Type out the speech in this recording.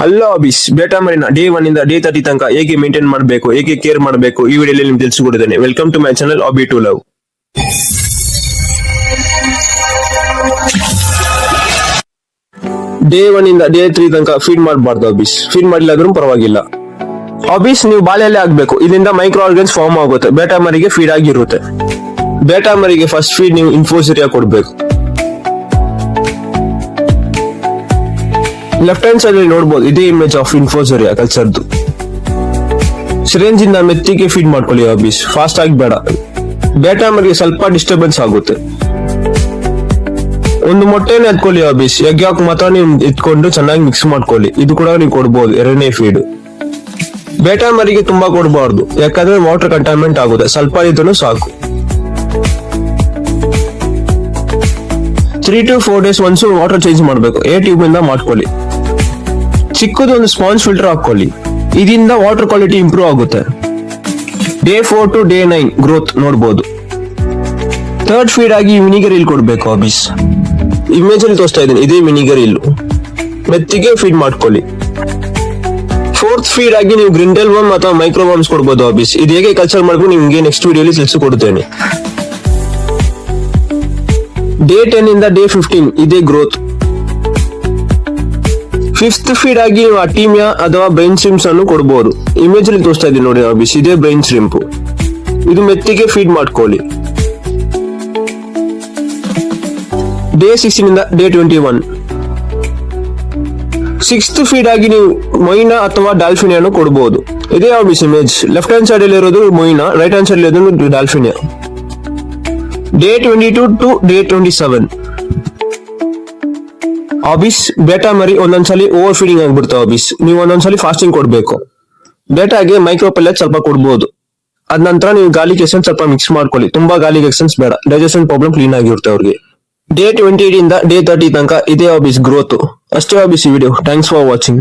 Hello ಅಬಿಸ್, ಬೇಟಾ ಮರಿನ day 1 ಇಂದ day 30 ತನಕ ಹೇಗೆ ಮೇಂಟೈನ್ ಮಾಡಬೇಕು, ಹೇಗೆ ಕೇರ್ ಮಾಡಬೇಕು, ಈ ವಿಡಿಯೋಲಿ ನಿಮ್ಗೆ ತಿಳಿಸಿಕೊಡುತ್ತೇನೆ. Welcome to my channel hobby to love. Day 1 ಇಂದ ಡೇ 3 ತನಕ ಫೀಡ್ ಮಾಡಬಾರ್ದು ಅಬಿಸ್. ಫೀಡ್ ಮಾಡಿಲ್ಲ ಆದ್ರೂ ಪರವಾಗಿಲ್ಲ ಅಬಿಸ್. ನೀವು ಬಾಳೆಲ್ಲೇ ಆಗ್ಬೇಕು. ಇದರಿಂದ ಮೈಕ್ರೋ ಆರ್ಗನ್ಸ್ ಫಾರ್ಮ್ ಆಗುತ್ತೆ. ಬೇಟಾ ಮರಿಗೆ ಫೀಡ್ ಆಗಿರುತ್ತೆ. ಬೇಟಾ ಮರಿಗೆ ಫಸ್ಟ್ ಫೀಡ್ ನೀವು ಇನ್ಫೋಸಿರಿಯಾ ಕೊಡ್ಬೇಕು. ಲೆಫ್ಟ್ ಹ್ಯಾಂಡ್ ಸೈಡ್ ಅಲ್ಲಿ ನೋಡಬಹುದು, ಇದೇ ಇಮೇಜ್ ಆಫ್ ಇನ್ಫೋಸಿರಿಯಾ ಕಲ್ಚರ್ದು. ಸಿರಿಂಜ್ ಇಂದ ಮೆತ್ತಿಗೆ ಫೀಡ್ ಮಾಡ್ಕೊಳ್ಳಿ ಅಬಿಸ್. ಫಾಸ್ಟ್ ಆಗಿ ಬೇಡ, ಬೇಟಾ ಮರಿಗೆ ಸ್ವಲ್ಪ ಡಿಸ್ಟರ್ಬೆನ್ಸ್ ಆಗುತ್ತೆ. ಒಂದು ಮೊಟ್ಟೆನ ಎತ್ಕೊಳ್ಳಿ ಅಬಿಸ್. ಎಗ್ ಯಾಕ್ ಮಾತ್ರ ನೀವು ಎತ್ಕೊಂಡು ಚೆನ್ನಾಗಿ ಮಿಕ್ಸ್ ಮಾಡ್ಕೊಳ್ಳಿ. ಇದು ಕೂಡ ನೀವು ಕೊಡ್ಬೋದು ಎರಡನೇ ಫೀಡ್. ಬೇಟಾ ಮರಿಗೆ ತುಂಬಾ ಕೊಡಬಾರ್ದು, ಯಾಕಂದ್ರೆ ವಾಟರ್ ಕಂಟಾಮಿನೆಂಟ್ ಆಗುತ್ತೆ. ಸ್ವಲ್ಪ ಇದ್ರೂ ಸಾಕು. 3 to 4 days once water change ಮಾಡಬೇಕು. ಟ್ಯೂಬ್ ಇಂದ ಮಾಡ್ಕೊಳ್ಳಿ. ಚಿಕ್ಕದು ಒಂದು ಸ್ಪಾಂಜ್ ಫಿಲ್ಟರ್ ಹಾಕೊಳ್ಳಿ. ಇದರಿಂದ ವಾಟರ್ ಕ್ವಾಲಿಟಿ ಇಂಪ್ರೂವ್ ಆಗುತ್ತೆ. ಡೇ 4 to ಡೇ 9 ಗ್ರೋತ್ ನೋಡಬಹುದು. ಥರ್ಡ್ ಫೀಡ್ ಆಗಿ ವಿನಿಗರ್ ಇಲ್ ಕೊಡ್ಬೇಕು ಅಬಿಸ್. ಇಮೇಜ್ ಅಲ್ಲಿ ತೋರಿಸ್ತಾ ಇದ್ದೀನಿ, ಇದೇ ವಿನಿಗರ್ ಇಲ್ಲು. ಮೆತ್ತಿಗೆ ಫೀಡ್ ಮಾಡ್ಕೊಳ್ಳಿ. ಫೋರ್ತ್ ಫೀಡ್ ಆಗಿ ನೀವು ಗ್ರಿಂಡೆಲ್ ವರ್ಮ್ ಅಥವಾ ಮೈಕ್ರೋ ವರ್ಮ್ಸ್ ಕೊಡಬಹುದು ಅಬಿಸ್. ಇದು ಹೇಗೆ ಕಲ್ಚರ್ ಮಾಡಬೇಕು ನಿಮ್ಗೆ ನೆಕ್ಸ್ಟ್ ವಿಡಿಯೋಲಿ ತಿಳಿಸಿಕೊಡುತ್ತೇನೆ. ಡೇ 10 ಇಂದ ಡೇ 15 ಇದೇ ಗ್ರೋತ್. ಫಿಫ್ತ್ ಫೀಡ್ ಆಗಿ ನೀವು ಅಟೀಮಿಯಾ ಅಥವಾ ಬ್ರೈನ್ ಸ್ಟ್ರಿಮ್ಸ್ ಅನ್ನು ಕೊಡಬಹುದು. ಇಮೇಜ್ ಅಲ್ಲಿ ತೋರಿಸ್ತಾ ಇದ್ದೀನಿ ನೋಡಿ ಅಬಿಸ್, ಇದೇ ಬ್ರೈನ್ ಸ್ಟ್ರಿಂಪ್. ಇದು ಮೆತ್ತಿಗೆ ಫೀಡ್ ಮಾಡ್ಕೊಳ್ಳಿ. ಡೇ 16 ಇಂದ ಡೇ 21 ಸಿಕ್ಸ್ತ್ ಫೀಡ್ ಆಗಿ ನೀವು ಮೊಯಿನಾ ಅಥವಾ ಡಾಲ್ಫಿನಿಯಾ ಅನ್ನು ಕೊಡಬಹುದು. ಇದೇ ಅಬಿಸ್ ಇಮೇಜ್. ಲೆಫ್ಟ್ ಹ್ಯಾಂಡ್ ಸೈಡ್ ಅಲ್ಲಿ ಇರೋದು ಮೊಯಿನಾ, ರೈಟ್ ಹ್ಯಾಂಡ್ ಸೈಡ್ ಇರೋದು ಡಾಲ್ಫಿನಿಯಾ. ಡೇ 22 to ಡೇ 27 ಅಬಿಸ್. ಬೇಟಾ ಮರಿ ಒಂದೊಂದ್ಸಲಿ ಓವರ್ ಫೀಡಿಂಗ್ ಆಗ್ಬಿಡ್ತಾವ ಅಬಿಸ್. ನೀವು ಒಂದೊಂದ್ಸಲಿ ಫಾಸ್ಟಿಂಗ್ ಕೊಡ್ಬೇಕು. ಬೇಟಾಗೆ ಮೈಕ್ರೋ ಪೆಲೆಟ್ ಸ್ವಲ್ಪ ಕೊಡ್ಬೋದು. ಅದ ನಂತರ ನೀವು ಗಾರ್ಲಿಕ್ ಎಸೆನ್ಸ್ ಸ್ವಲ್ಪ ಮಿಕ್ಸ್ ಮಾಡ್ಕೊಳ್ಳಿ. ತುಂಬಾ ಗಾರ್ಲಿಕ್ ಎಸೆನ್ಸ್ ಬೇಡ, ಡೈಜೆಷನ್ ಪ್ರಾಬ್ಲಮ್ ಕ್ಲೀನ್ ಆಗಿರುತ್ತೆ ಅವ್ರಿಗೆ. ಡೇ 28 ಇಂದ ಡೇ 30 ತನಕ ಇದೇ ಅಬಿಸ್ ಗ್ರೋತ್. ಅಷ್ಟೇ ಅಬಿಸ್ ಈ ವಿಡಿಯೋ. Thanks for watching.